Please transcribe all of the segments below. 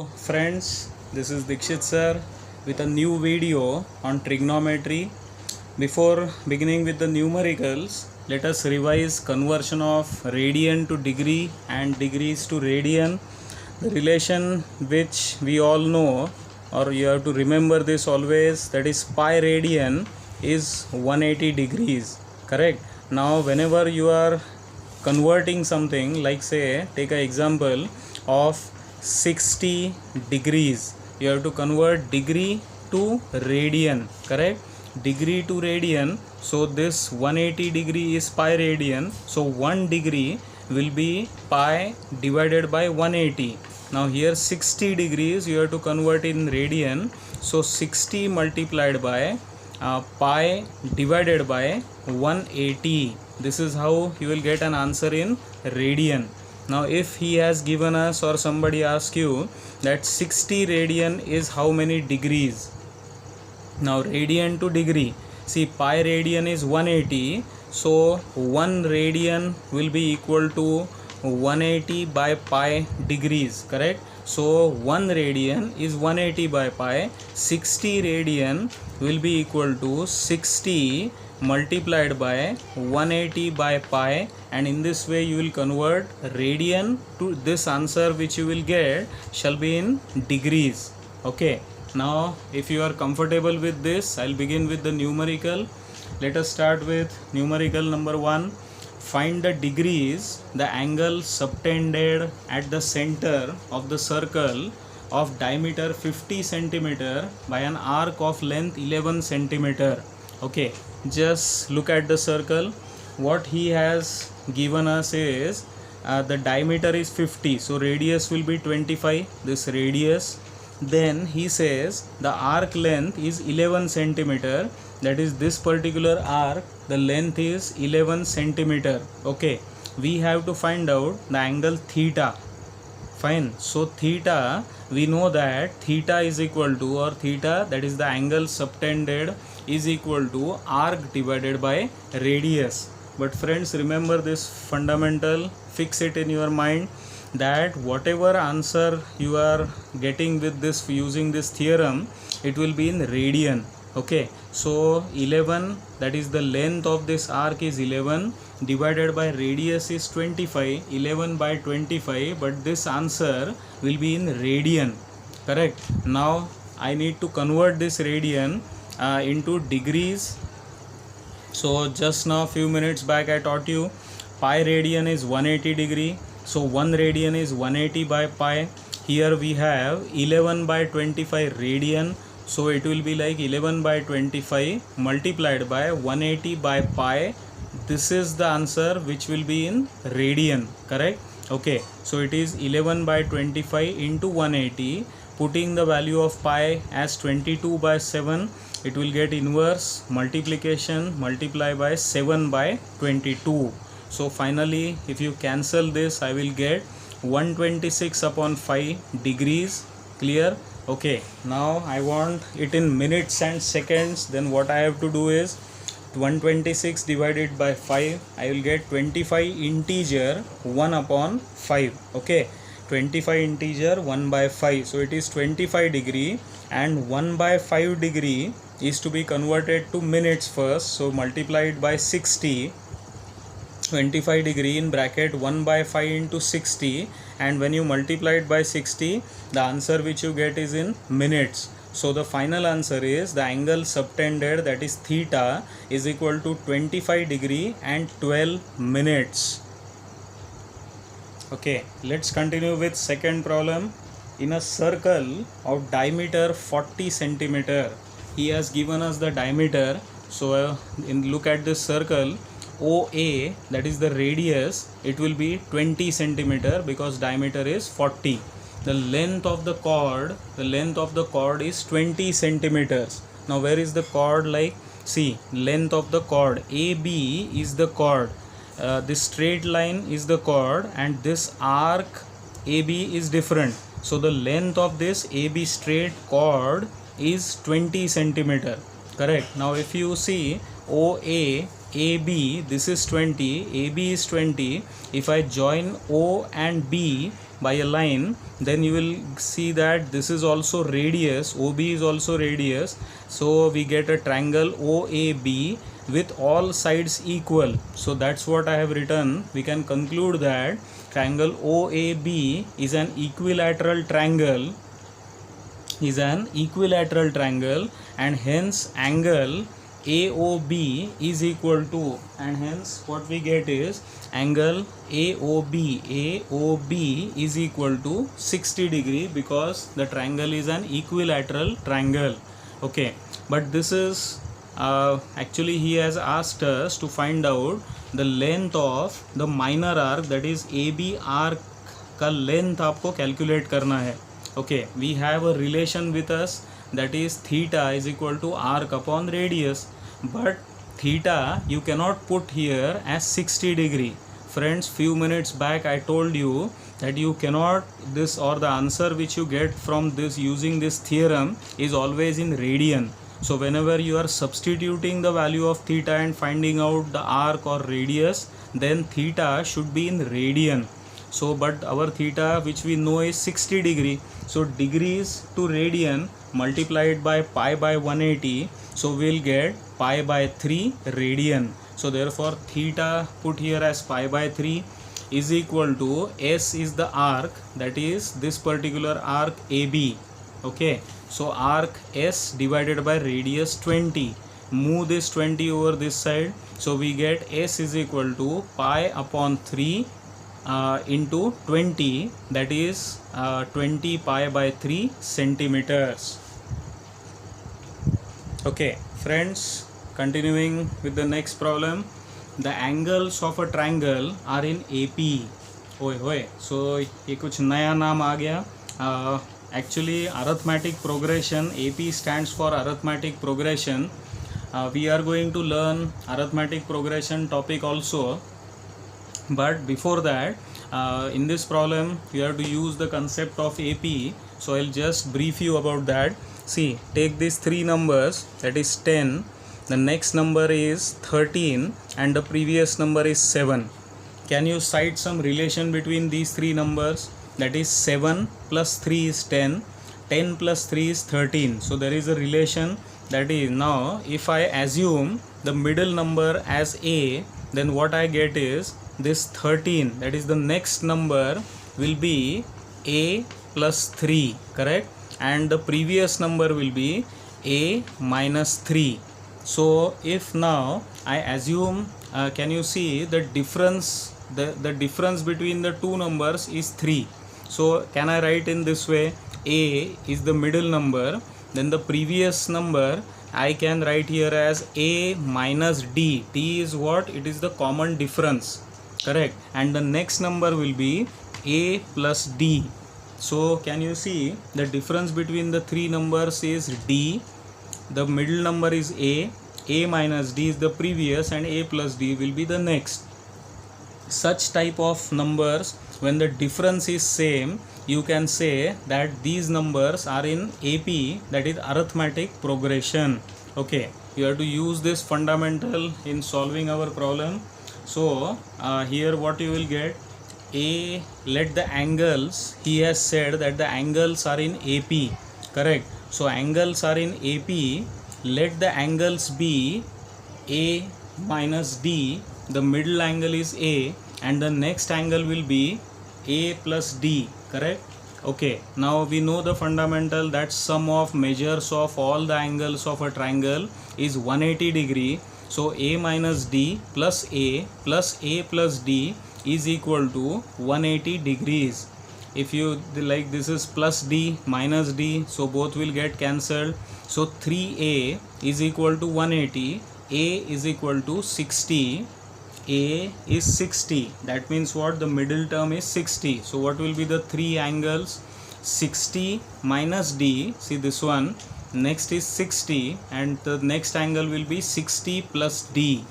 Friends, this is Dikshit sir with a new video on trigonometry. Before beginning with the numericals, let us revise conversion of radian to degree and degrees to radian. The relation which we all know, or you have to remember this always, that is pi radian is 180 degrees, correct? Now whenever you are converting something, like say take an example of 60 degrees, you have to convert degree to radian, correct? Degree to radian, so this 180 degree is pi radian, so 1 degree will be pi divided by 180. Now here 60 degrees you have to convert in radian, so 60 multiplied by pi divided by 180. This is how you will get an answer in radian. Now if he has given us, or somebody asks you that 60 radian is how many degrees? Now radian to degree, see pi radian is 180, so 1 radian will be equal to 180 by pi degrees, correct? So 1 radian is 180 by pi. 60 radian will be equal to 60 multiplied by 180 by pi, and in this way you will convert radian to this answer which you will get shall be in degrees. Okay, now if you are comfortable with this, I'll begin with the numerical. Let us start with numerical number 1. Find the degrees the angle subtended at the center of the circle of diameter 50 centimeter by an arc of length 11 centimeter. Okay, just look at the circle. What he has given us is the diameter is 50, so radius will be 25, this radius. Then he says the arc length is 11 centimeter, that is this particular arc, the length is 11 centimeter. Okay, we have to find out the angle theta. Fine, so theta, we know that theta is equal to, or theta, that is the angle subtended, is equal to arc divided by radius. But friends, remember this fundamental, fix it in your mind, that whatever answer you are getting with this using this theorem, it will be in radian. Okay, so 11, that is the length of this arc is 11 divided by radius is 25, 11 by 25, but this answer will be in radian, correct? Now I need to convert this radian into degrees. So just now few minutes back I taught you pi radian is 180 degree, so 1 radian is 180 by pi. Here we have 11 by 25 radian, so it will be like 11 by 25 multiplied by 180 by pi. This is the answer which will be in radian, correct? Okay, so it is 11 by 25 into 180, putting the value of pi as 22 by 7, it will get inverse multiplication, multiply by 7 by 22. So finally if you cancel this, I will get 126 upon 5 degrees. Clear? Okay, now I want it in minutes and seconds. Then what I have to do is 126 divided by 5, I will get 25 integer 1 upon 5. Okay, 25 integer 1 by 5, so it is 25 degree, and 1 by 5 degree is to be converted to minutes first, so multiplied by 60. 25 degree in bracket 1 by 5 into 60, and when you multiply it by 60, the answer which you get is in minutes. So the final answer is the angle subtended, that is theta, is equal to 25 degree and 12 minutes. Okay, let's continue with second problem. In a circle of diameter 40 centimeter, he has given us the diameter. So look at this circle, OA, that is the radius, it will be 20 centimeter because diameter is 40. The length of the chord, is 20 centimeters. Now where is the chord? Like, see, length of the chord AB is the chord, this straight line is the chord, and this arc AB is different. So the length of this AB straight chord is 20 centimeter, correct? Now if you see OA, AB, this is 20, AB is 20. If I join O and B, by a line, then you will see that this is also radius, OB is also radius. So we get a triangle OAB with all sides equal. So that's what I have written. We can conclude that triangle OAB is an equilateral triangle, and hence angle AOB is equal to, and hence what we get is angle AOB is equal to 60 degree, because the triangle is an equilateral triangle. Okay, but this is actually he has asked us to find out the length of the minor arc, that is AB arc का length आपको calculate करना है. Okay, we have a relation with us, that is theta is equal to arc upon radius, but theta you cannot put here as 60 degree. Friends, few minutes back I told you that you cannot, this or the answer which you get from this using this theorem is always in radian. So whenever you are substituting the value of theta and finding out the arc or radius, then theta should be in radian. So but our theta which we know is 60 degree, so degrees to radian multiplied by pi by 180, so we'll get pi by 3 radian. So therefore theta put here as pi by 3 is equal to, S is the arc, that is this particular arc AB. Okay, so arc S divided by radius 20, move this 20 over this side, so we get S is equal to pi upon 3 into 20, that is 20 pi by 3 centimeters. Okay friends, continuing with the next problem. The angles of a triangle are in AP. So ये कुछ नया नाम आ गया. Actually arithmetic progression, AP stands for arithmetic progression. We are going to learn arithmetic progression topic also, but before that in this problem you have to use the concept of AP. So I'll just brief you about that. See, take these three numbers, that is 10, the next number is 13, and the previous number is 7. Can you cite some relation between these three numbers? That is 7 plus 3 is 10, 10 plus 3 is 13. So there is a relation. That is, now if I assume the middle number as A, then what I get is this 13, that is the next number will be A plus 3, correct? And the previous number will be A minus 3. So if now I assume, can you see the difference, the difference between the two numbers is 3. So can I write in this way, A is the middle number, then the previous number I can write here as A minus D. D is what? It is the common difference, correct? And the next number will be A plus D. So can you see the difference between the three numbers is D, the middle number is A minus D is the previous, and A plus D will be the next. Such type of numbers, when the difference is same, you can say that these numbers are in AP, that is arithmetic progression. Okay, you have to use this fundamental in solving our problem. So here what you will get, A, let the angles, he has said that the angles are in AP, correct? So angles are in AP, let the angles be A minus D, the middle angle is A, and the next angle will be A plus D, correct? Okay, now we know the fundamental that sum of measures of all the angles of a triangle is 180 degree. So A minus D plus A plus D is equal to 180 degrees. If you like, this is plus D minus D, so both will get cancelled. So 3A is equal to 180, A is equal to 60, A is 60. That means what? The middle term is 60. So what will be the three angles? 60 minus D, see this one, next is 60, and the next angle will be 60 plus D.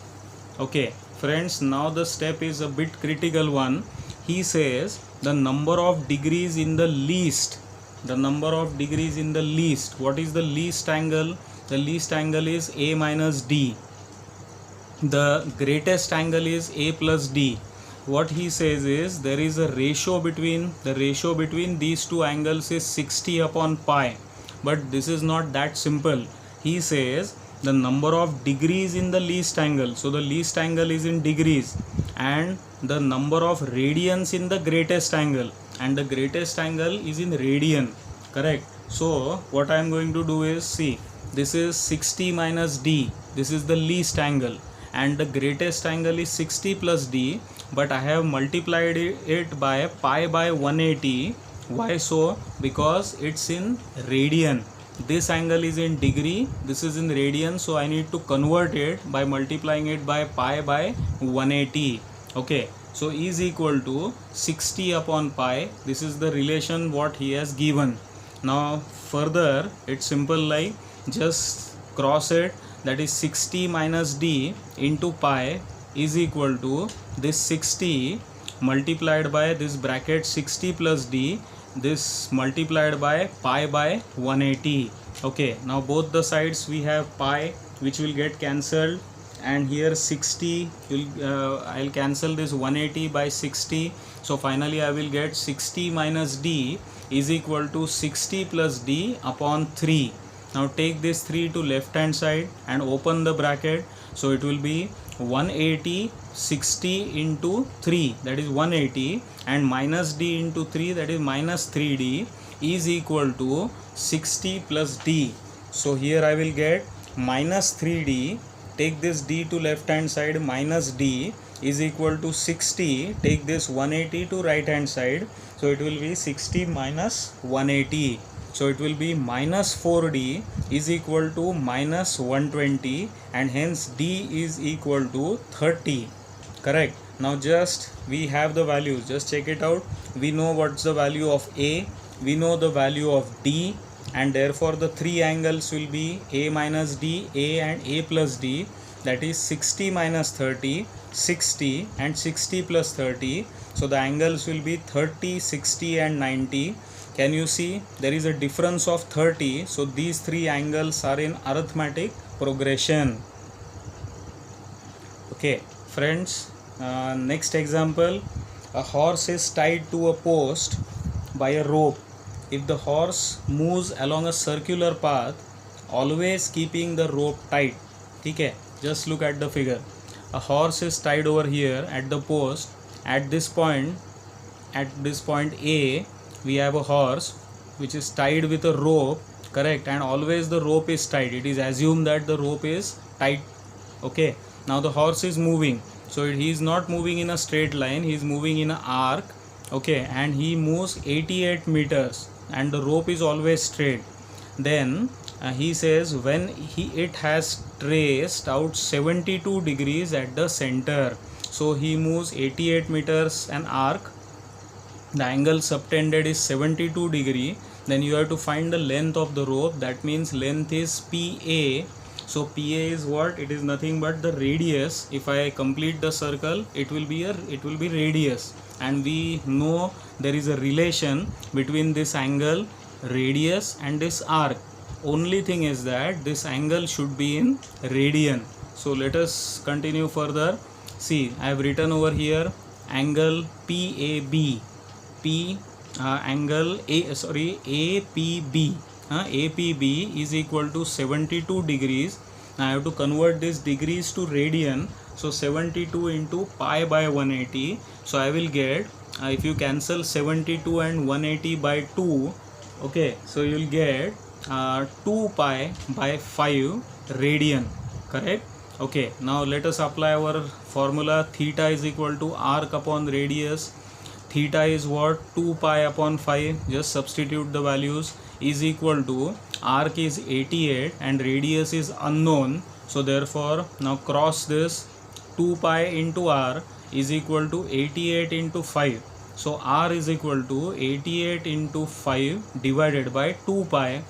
Okay friends, now the step is a bit critical one. He says the number of degrees in the least, the number of degrees in the least. What is the least angle? The least angle is A minus D. The greatest angle is A plus D. what he says is there is a ratio between these two angles is 60 upon pi, but this is not that simple. He says the number of degrees in the least angle, so the least angle is in degrees, and the number of radians in the greatest angle, and the greatest angle is in radian, correct? So what I am going to do is, see, this is 60 minus d, this is the least angle, and the greatest angle is 60 plus d, but I have multiplied it by pi by 180. Why so? Because it's in radian. This angle is in degree, this is in radian, so I need to convert it by multiplying it by pi by 180. Okay, so is equal to 60 upon pi. This is the relation what he has given. Now further it's simple, like just cross it, that is 60 minus d into pi is equal to this 60 multiplied by this bracket 60 plus d, this multiplied by pi by 180. Okay, now both the sides we have pi which will get cancelled, and here 60 will I'll cancel this 180 by 60, so finally I will get 60 minus d is equal to 60 plus d upon 3. Now take this 3 to left hand side and open the bracket, so it will be 180 60 into 3, that is 180, and minus d into 3, that is minus 3d, is equal to 60 plus d. So here I will get minus 3d, take this d to left hand side, minus d is equal to 60, take this 180 to right hand side, so it will be 60 minus 180, so it will be minus 4d is equal to minus 120, and hence d is equal to 30, correct? Now just we have the values, just check it out. We know what's the value of a, we know the value of d, and therefore the three angles will be a minus d, a and a plus d, that is 60 minus 30, 60 and 60 plus 30, so the angles will be 30, 60 and 90. Can you see there is a difference of 30, so these three angles are in arithmetic progression. Okay friends, next example, a horse is tied to a post by a rope. If the horse moves along a circular path, always keeping the rope tight, okay? Just look at the figure. A horse is tied over here at the post. At this point A, we have a horse which is tied with a rope, correct? And always the rope is tight. It is assumed that the rope is tight. Okay, now the horse is moving, so he is not moving in a straight line, he is moving in an arc. Okay, and he moves 88 meters and the rope is always straight. Then he says when it has traced out 72 degrees at the center, so he moves 88 meters an arc, the angle subtended is 72 degree, then you have to find the length of the rope, that means length is PA. So PA is what? It is nothing but the radius. If I complete the circle, it will be radius, and we know there is a relation between this angle, radius, and this arc. Only thing is that this angle should be in radian. So let us continue further. See, I have written over here angle PAB, angle APB. APB is equal to 72 degrees. Now I have to convert this degrees to radian, so 72 into pi by 180. So I will get, if you cancel 72 and 180 by 2, okay, so you will get 2 pi by 5 radian, correct? Okay, now let us apply our formula. Theta is equal to arc upon radius. Theta is what? 2 pi upon 5. Just substitute the values. Is equal to, arc is 88 and radius is unknown, so therefore now cross this, 2 pi into r is equal to 88 into 5. So r is equal to 88 into 5 divided by 2 pi.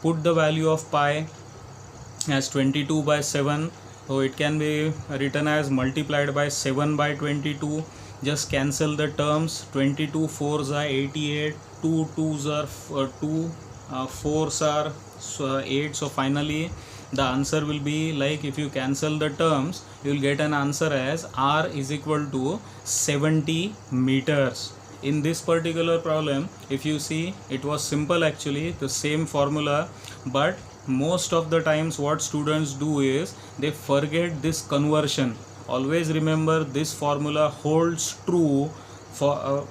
Put the value of pi as 22 by 7, so it can be written as multiplied by 7 by 22. Just cancel the terms. 22 4s are 88, 2 2s are 2, 4s are 8, so finally the answer will be like, if you cancel the terms, you will get an answer as r is equal to 70 meters. In this particular problem, if you see, it was simple actually, the same formula, but most of the times what students do is they forget this conversion. Always remember, this formula holds true for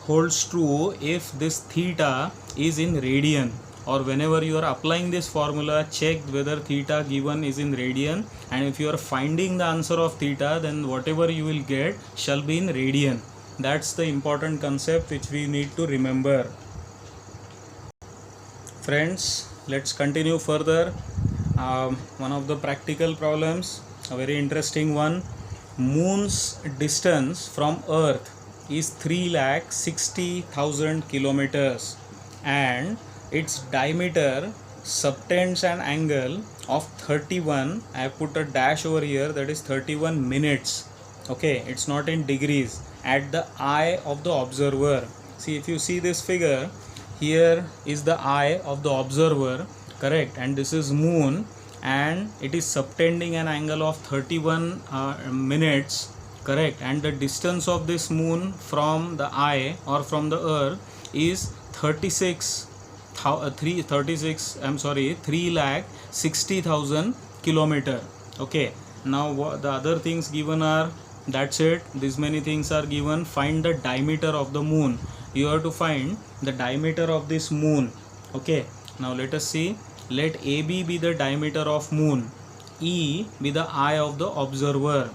holds true if this theta is in radian, or whenever you are applying this formula, check whether theta given is in radian, and if you are finding the answer of theta, then whatever you will get shall be in radian. That's the important concept which we need to remember. Friends, let's continue further. One of the practical problems, a very interesting one. Moon's distance from Earth is 3,60,000 kilometers, and its diameter subtends an angle of 31, I have put a dash over here, that is 31 minutes. Okay, it's not in degrees, at the eye of the observer. See, if you see this figure, here is the eye of the observer, correct, and this is moon, and it is subtending an angle of 31 minutes, correct, and the distance of this moon from the eye or from the earth is 3,60,000 kilometer. Okay, now the other things given are, that's it, these many things are given. Find the diameter of the moon. You have to find the diameter of this moon. Okay, now let us see. Let AB be the diameter of moon, E be the eye of the observer.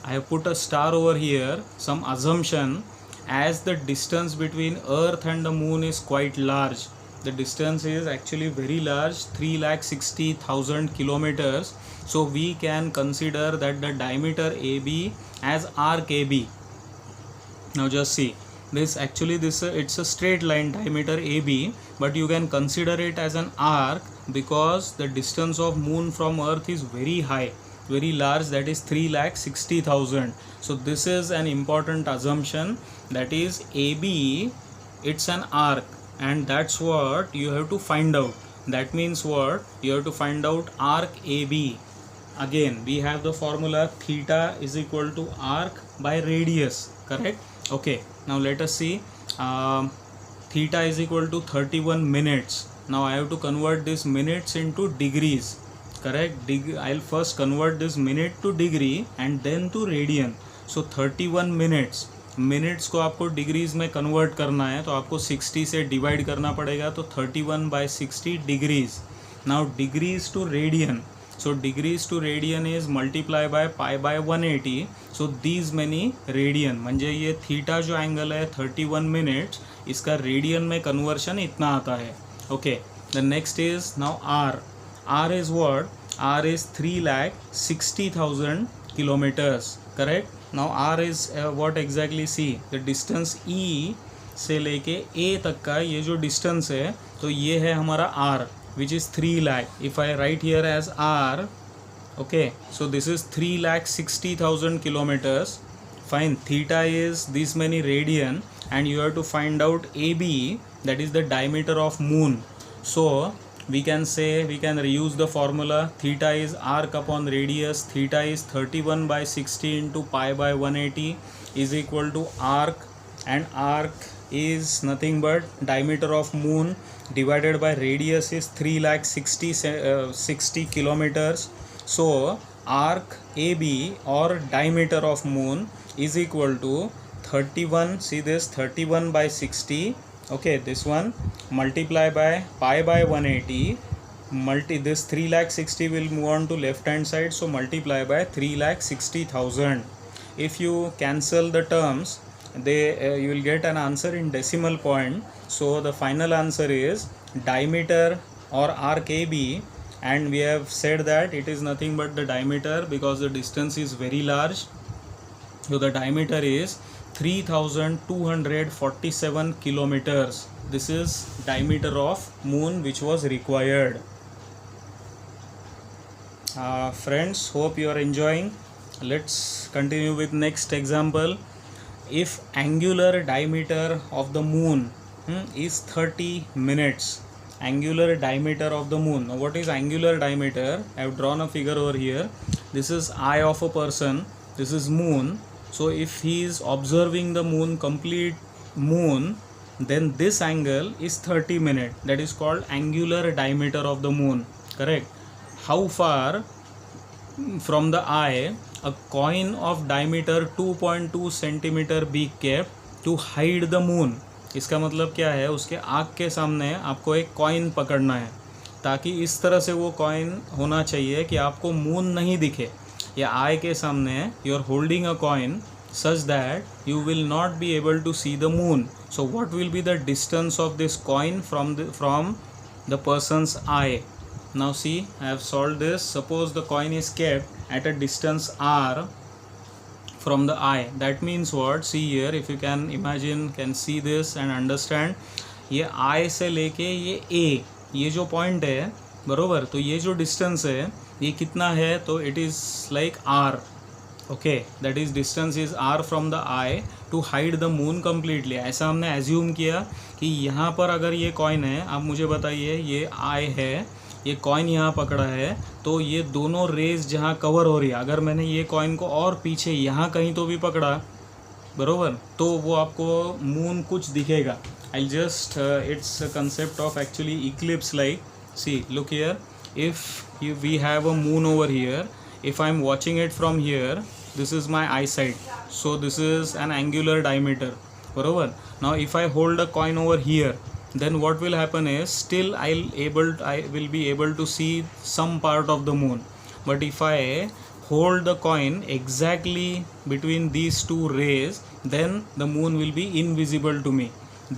I have put a star over here, some assumption, as the distance between earth and the moon is quite large. The distance is actually very large, 3,60,000 kilometers. So we can consider that the diameter AB as arc AB. Now just see, this actually it's a straight line, diameter AB, but you can consider it as an arc because the distance of moon from earth is very high, very large, that is 3,60,000. so this is an important assumption, that is AB, it's an arc, and that's what you have to find out. That means what? You have to find out arc AB. Again, we have the formula theta is equal to arc by radius, correct? Okay, now let us see. Theta is equal to 31 minutes. Now I have to convert this minutes into degrees, correct? I'll first convert this minute to degree and then to radian. So 31 minutes, minutes को आपको degrees में convert करना है, तो आपको 60 से divide करना पड़ेगा, तो 31/60 degrees. Now degrees to radian, so degrees to radian is multiply by pi/180. so these many radian, म्हणजे ये थीटा जो एंगल है 31 मिनट्स, इसका रेडियन में कन्वर्शन इतना आता है. Okay, the next is now R. R is what? R is 3,60,000 kilometers, correct? now r is what exactly? see the distance e से लेके a तक का ये जो डिस्टेंस है, तो ये है हमारा r, which is 3 lakh. If I write here as r, okay, so this is 3,60,000 kilometers. Fine, theta is this many radian, and you have to find out AB, that is the diameter of moon. So we can say, we can reuse the formula, theta is arc upon radius, theta is 31/60 into pi/180 is equal to arc, and arc is nothing but diameter of moon divided by radius is 3,60,000 kilometers. So arc AB or diameter of moon is equal to 31, see this 31/60, okay, this one multiply by pi/180, this 3,60,000 will move on to left hand side, so multiply by 3,60,000. if you cancel the terms, you will get an answer in decimal point. So the final answer is diameter or arc AB, and we have said that it is nothing but the diameter because the distance is very large. So the diameter is 3,247 kilometers. This is diameter of moon which was required. Friends, hope you are enjoying. Let's continue with next example. If angular diameter of the moon is 30 minutes, angular diameter of the moon. Now what is angular diameter? I have drawn a figure over here. This is eye of a person, this is moon. So if he is observing the moon, complete moon, then this angle is 30 minutes. That is called angular diameter of the moon, correct? How far from the eye a coin of diameter 2.2 centimeter be kept to hide the moon? इसका मतलब क्या है, उसके आँख के सामने आपको एक कॉइन पकड़ना है ताकि इस तरह से वो कॉइन होना चाहिए कि आपको मून नहीं दिखे, या आई के सामने you are holding a coin such that you will not be able to see the moon. So what will be the distance of this coin from the person's eye? Now see, I have solved this. Suppose the coin is kept at a distance r from the eye. That means what? See here, if you can imagine, can see this and understand. ये eye से लेके ये a, ये जो point है बरोबर, तो ये जो distance है ये कितना है? तो it is like r. Okay, that is distance is R from the eye to hide the moon completely. ऐसा हमने एज्यूम किया कि यहाँ पर अगर ये कॉइन है, आप मुझे बताइए, ये आई है, ये कॉइन यहाँ पकड़ा है, तो ये दोनों रेज जहाँ कवर हो रही है, अगर मैंने ये कॉइन को और पीछे यहाँ कहीं तो भी पकड़ा बरोबर, तो वो आपको मून कुछ दिखेगा. I just its concept of actually eclipse. Like see, look here, if we have a moon over here, if I am watching it from here, this is my eyesight, so this is an angular diameter बरोबर. Now if I hold a coin over here, then what will happen is still I will be able to see some part of the moon. But if I hold the coin exactly between these two rays, then the moon will be invisible to me.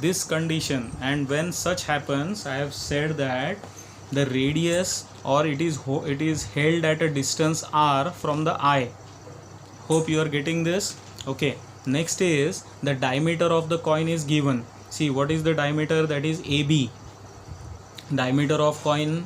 This condition, and when such happens, I have said that the radius, or it is held at a distance r from the eye. Hope you are getting this. Okay, next is the diameter of the coin is given. See, what is the diameter? That is AB. Diameter of coin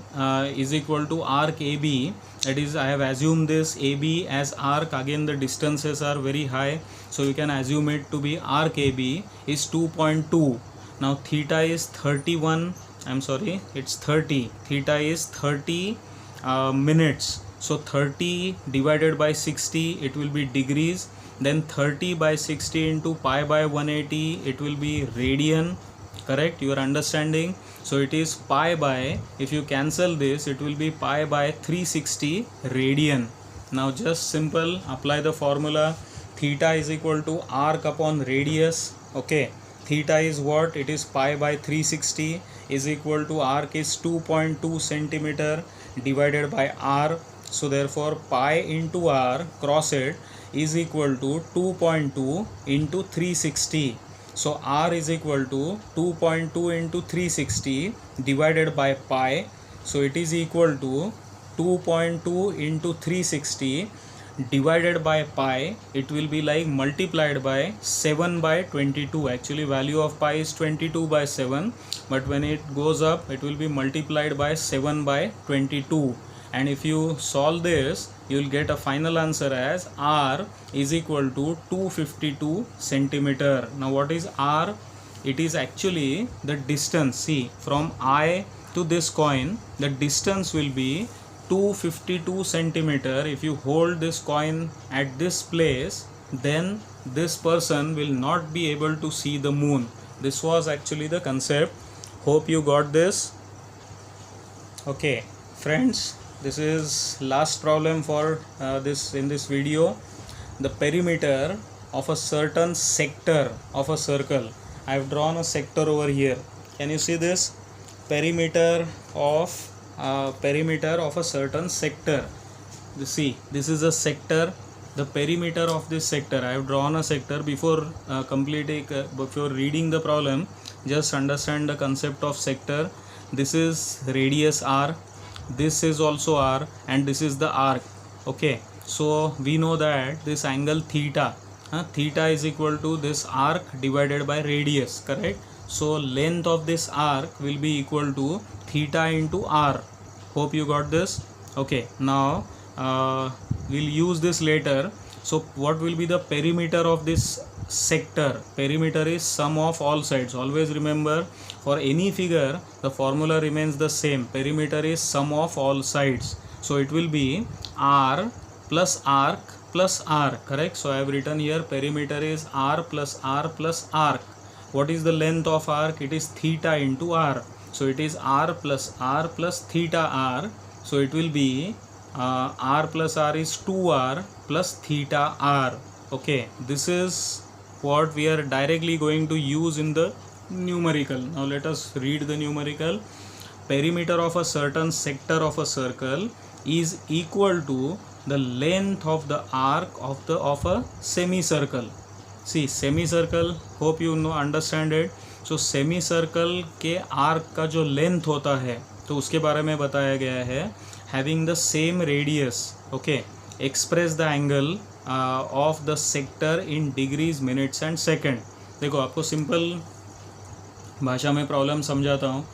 is equal to arc AB. That is, I have assumed this AB as arc. Again, the distances are very high, so you can assume it to be arc AB is 2.2. Now theta is 31. I'm sorry, it's 30. Theta is 30 minutes. So 30 divided by 60, it will be degrees. Then 30 by 60 into pi by 180, it will be radian. Correct? You are understanding? So it is pi by, if you cancel this, it will be pi by 360 radian. Now just simple, apply the formula. Theta is equal to arc upon radius. Okay. Theta is what? It is pi by 360 is equal to arc is 2.2 centimeter divided by r. So therefore pi into r, cross it, is equal to 2.2 into 360. So r is equal to 2.2 into 360 divided by pi. So it is equal to 2.2 into 360 divided by pi. It will be like multiplied by 7 by 22. Actually value of pi is 22 by 7, but when it goes up, it will be multiplied by 7 by 22. And if you solve this, you will get a final answer as r is equal to 252 centimeter. Now what is r? It is actually the distance. See, from eye to this coin, the distance will be 252 centimeter. If you hold this coin at this place, then this person will not be able to see the moon. This was actually the concept. Hope you got this. Okay friends, this is last problem for this video. The perimeter of a certain sector of a circle. I have drawn a sector over here. Can you see this? Perimeter of a certain sector. See, this is a sector. The perimeter of this sector, I have drawn a sector. Before before reading the problem, just understand the concept of sector. This is radius r, this is also r, and this is the arc. Okay, so we know that this angle theta, theta is equal to this arc divided by radius, correct? So length of this arc will be equal to theta into r. Hope you got this. Okay, now we'll use this later. So what will be the perimeter of this sector? Perimeter is sum of all sides. Always remember, for any figure the formula remains the same. Perimeter is sum of all sides, so it will be r plus arc plus r, correct? So I have written here perimeter is r plus arc. What is the length of arc? It is theta into r, so it is r plus theta r, so it will be r plus r is 2r plus theta r. Okay, this is what we are directly going to use in the numerical. Now let us read the numerical. Perimeter of a certain sector of a circle is equal to the length of the arc of a semicircle. See, semicircle, hope you know, understand it. So semicircle के arc का जो length होता है तो उसके बारे में बताया गया है. Having the same radius, okay, express the angle of the sector in degrees, minutes and second. देखो आपको सिंपल भाषा में प्रॉब्लम समझाता हूँ.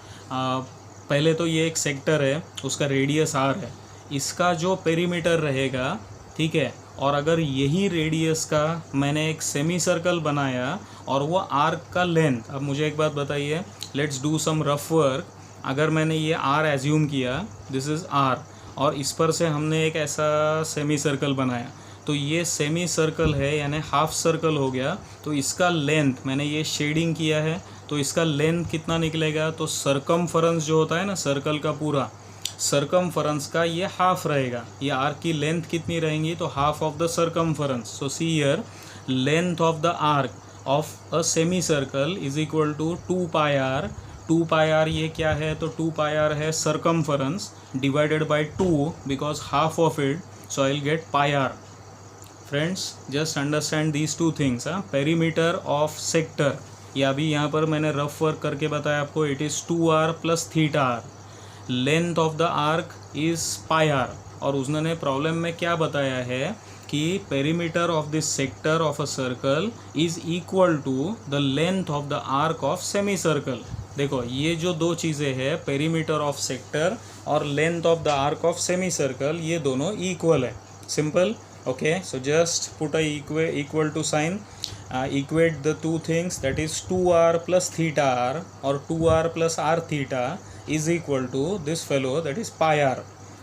पहले तो ये एक सेक्टर है, उसका रेडियस r है, इसका जो पेरीमीटर रहेगा, ठीक है, और अगर यही रेडियस का मैंने एक सेमी सर्कल बनाया और वो आर्क का लेंथ. अब मुझे एक बात बताइए, let's do some rough work. अगर मैंने ये r एज्यूम किया, दिस इज़ r, और इस पर से हमने एक ऐसा सेमी सर्कल बनाया, तो ये सेमी सर्कल है यानी हाफ सर्कल हो गया. तो इसका लेंथ मैंने ये शेडिंग किया है, तो इसका लेंथ कितना निकलेगा? तो सरकमफरेंस जो होता है ना सर्कल का पूरा, सरकमफरेंस का ये हाफ रहेगा. ये आर्क की लेंथ कितनी रहेंगी? तो half of the circumference. So see here, length of the arc of a semi circle is equal to 2 pi R. 2 pi R ये क्या है? तो 2 पाई आर है circumference divided by 2 because half of it, so I will get pi R. Friends, just understand these two things. Perimeter of sector, या अभी यहाँ पर मैंने रफ वर्क करके बताया आपको, it is 2r plus theta R. Length of the arc is pi R. और उसने प्रॉब्लम में क्या बताया है कि perimeter of this sector of a circle is equal to the length of the arc of semi circle. देखो ये जो दो चीज़ें हैं, पेरीमीटर ऑफ सेक्टर और length of the arc of semi circle, ये दोनों इक्वल है. Simple. Okay, so just put a equal to sign, equate the two things, that is 2r plus theta r or 2r plus r theta is equal to this fellow, that is pi r.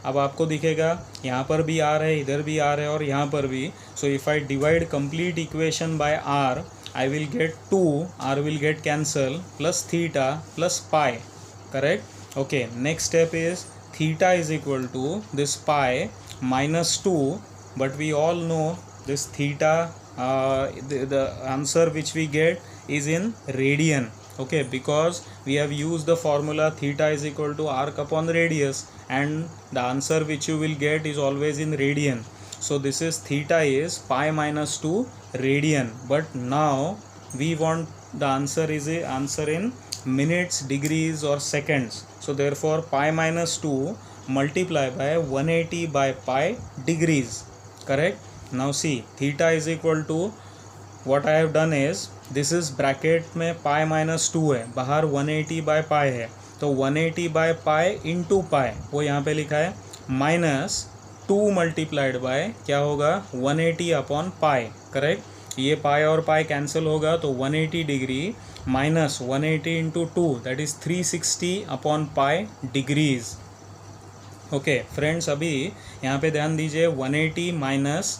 अब आपको दिखेगा यहाँ पर भी r है, इधर भी r है और यहाँ पर भी. So if I divide complete equation by r, I will get 2, r will get cancel, plus theta plus pi, correct? Okay, next step is theta is equal to this pi minus 2. But we all know this theta, the answer which we get is in radian. Okay, because we have used the formula theta is equal to arc upon radius, and the answer which you will get is always in radian. So this is theta is pi minus 2 radian. But now we want the answer is a answer in minutes, degrees or seconds. So therefore pi minus 2 multiply by 180 by pi degrees. Correct? Now see, theta is equal to, what I have done is, this is bracket में pi minus 2 है, बाहर 180 by pi है, तो 180 by pi into pi वो यहाँ पे लिखा है, minus 2 multiplied by क्या होगा? 180 upon pi. करेक्ट? ये pi और pi कैंसिल होगा, तो 180 degree minus 180 into 2, that is 360 upon pi degrees. Okay friends, अभी यहाँ पे ध्यान दीजिए, 180 माइनस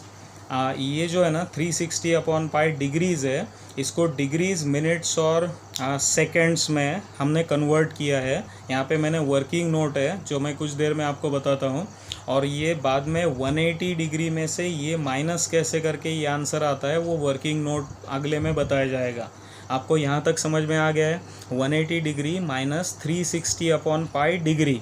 ये जो है ना 360 अपॉन पाई डिग्रीज़ है, इसको डिग्रीज़, मिनट्स और सेकंड्स में हमने कन्वर्ट किया है. यहाँ पे मैंने वर्किंग नोट है जो मैं कुछ देर में आपको बताता हूँ, और ये बाद में 180 डिग्री में से ये माइनस कैसे करके ये आंसर आता है वो वर्किंग नोट अगले में बताया जाएगा. आपको यहाँ तक समझ में आ गया है? 180 degree minus 360 upon pi degree.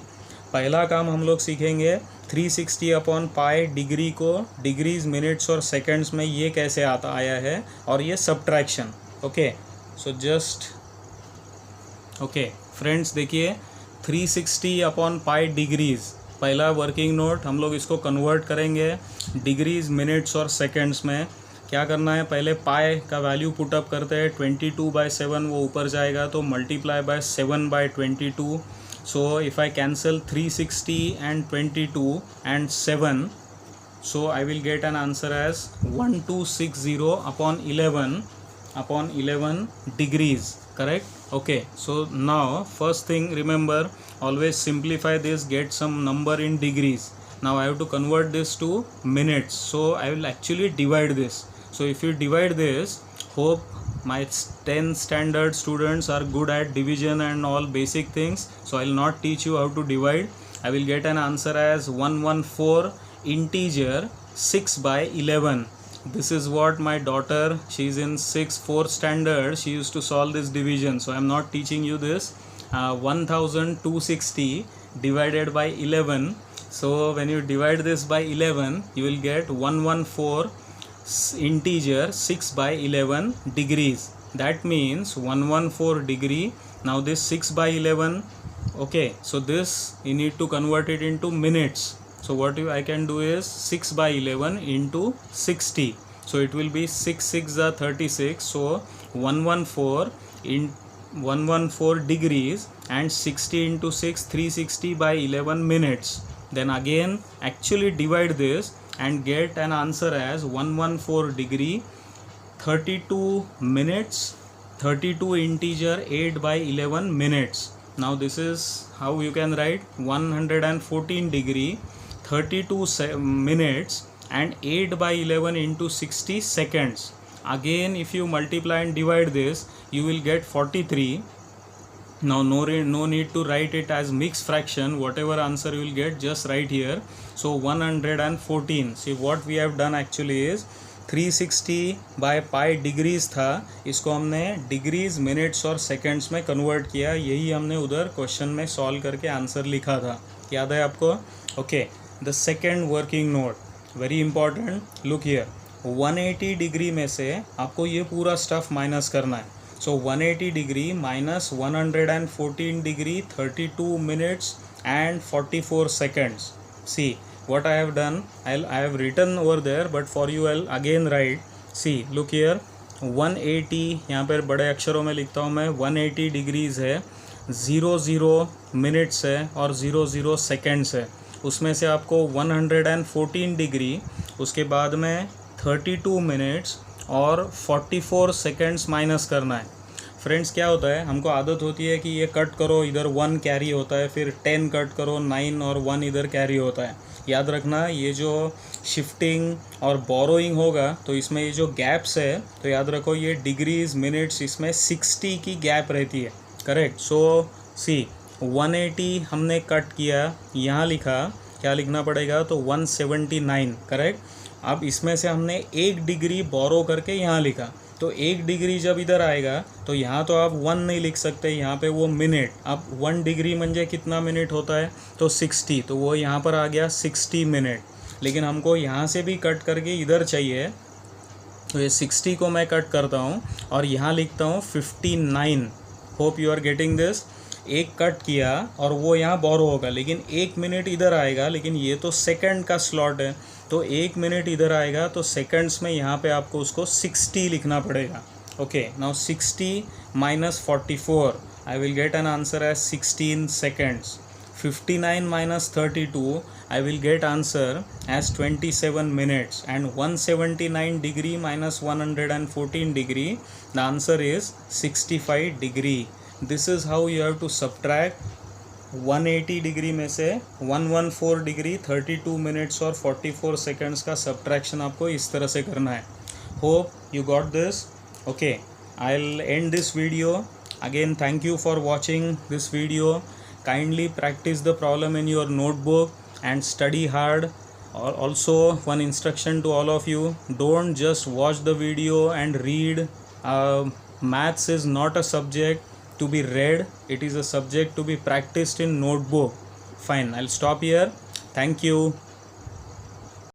पहला काम हम लोग सीखेंगे 360 अपॉन पाई डिग्री को डिग्रीज, मिनट्स और सेकंड्स में ये कैसे आया है, और ये subtraction. Okay, so just okay friends, देखिए 360 अपॉन पाई डिग्रीज, पहला वर्किंग नोट, हम लोग इसको कन्वर्ट करेंगे डिग्रीज, मिनट्स और सेकंड्स में. क्या करना है? पहले पाई का वैल्यू पुटअप करते हैं, 22/7 वो ऊपर जाएगा, तो multiply by 7/22. So if I cancel 360 and 22 and 7, so I will get an answer as 1260 upon 11 upon 11 degrees, correct? Okay, so now first thing, remember, always simplify this, get some number in degrees. Now I have to convert this to minutes, so I will actually divide this. So if you divide this, hope my 10th standard students are good at division and all basic things, so I will not teach you how to divide. I will get an answer as 114 integer 6 by 11. This is what my daughter, she is in 4th standard, she used to solve this division, so I am not teaching you this. 1260 divided by 11. So when you divide this by 11, you will get 114 integer 6 by 11 degrees. That means 114 degree. Now this 6 by 11, okay, so this you need to convert it into minutes. So what I can do is 6 by 11 into 60. So it will be 6 6 are 36. So 114 in 114 degrees and 60 into 6, 360 by 11 minutes. Then again actually divide this and get an answer as 114 degree 32 minutes, 32 integer 8 by 11 minutes. Now this is how you can write 114 degree 32 minutes and 8 by 11 into 60 seconds. Again if you multiply and divide this, you will get 43. Now no need to write it as mixed fraction, whatever answer you will get just write here. So 114. See what we have done actually is 360 by pi degrees था, इसको हमने degrees minutes और seconds में convert किया. यही हमने उधर question में सॉल्व करके आंसर लिखा था, याद है आपको? Okay, the second working note, very important, look here. 180 degree में से आपको ये पूरा स्टफ माइनस करना है. So 180 degree minus 114 degree 32 minutes and 44 seconds. See what I have done, I have written over there, but for you I'll again write. See, look here, 180 यहाँ पर बड़े अक्षरों में लिखता हूँ मैं. 180 degrees है, 00 minutes है और 00 seconds है. उसमें से आपको 114 डिग्री, उसके बाद में 32 मिनट्स और 44 सेकेंड्स माइनस करना है. फ्रेंड्स क्या होता है, हमको आदत होती है कि ये कट करो, इधर 1 कैरी होता है, फिर 10 कट करो, 9 और 1 इधर कैरी होता है. याद रखना, ये जो शिफ्टिंग और बोरोइंग होगा तो इसमें ये जो गैप्स है, तो याद रखो ये डिग्रीज मिनट्स, इसमें 60 की गैप रहती है, करेक्ट? सो सी 180 हमने कट किया, यहाँ लिखा, क्या लिखना पड़ेगा? तो 179, करेक्ट. अब इसमें से हमने 1 डिग्री बोरो करके यहाँ लिखा, तो 1 डिग्री जब इधर आएगा तो यहाँ तो आप 1 नहीं लिख सकते, यहाँ पे वो मिनट. अब 1 डिग्री म्हणजे कितना मिनट होता है? तो 60, तो वो यहाँ पर आ गया 60 मिनट. लेकिन हमको यहाँ से भी कट करके इधर चाहिए, तो ये 60 को मैं कट करता हूँ और यहाँ लिखता हूँ 59. Hope you are getting this. एक कट किया और वो यहाँ बोरो होगा, लेकिन 1 मिनट इधर आएगा, लेकिन ये तो सेकंड का स्लॉट है, तो 1 मिनट इधर आएगा, तो सेकंड्स में यहाँ पे आपको उसको 60 लिखना पड़ेगा. Okay, now 60 minus 44, I will get an answer as 16 seconds. 59 minus 32, I will get answer as 27 minutes. And 179 degree minus 114 degree, the answer is 65 degree. This is how you have to subtract 180 degree में से 114 degree 32 minutes और 44 seconds का subtraction आपको इस तरह से करना है. Hope you got this. Okay, I will and this video. Again thank you for watching this video. Kindly practice the problem in your notebook and study hard. Also, one instruction to all of you, don't just watch the video and read. Maths is not a subject to be read, it is a subject to be practiced in notebook. Fine, I'll stop here. Thank you.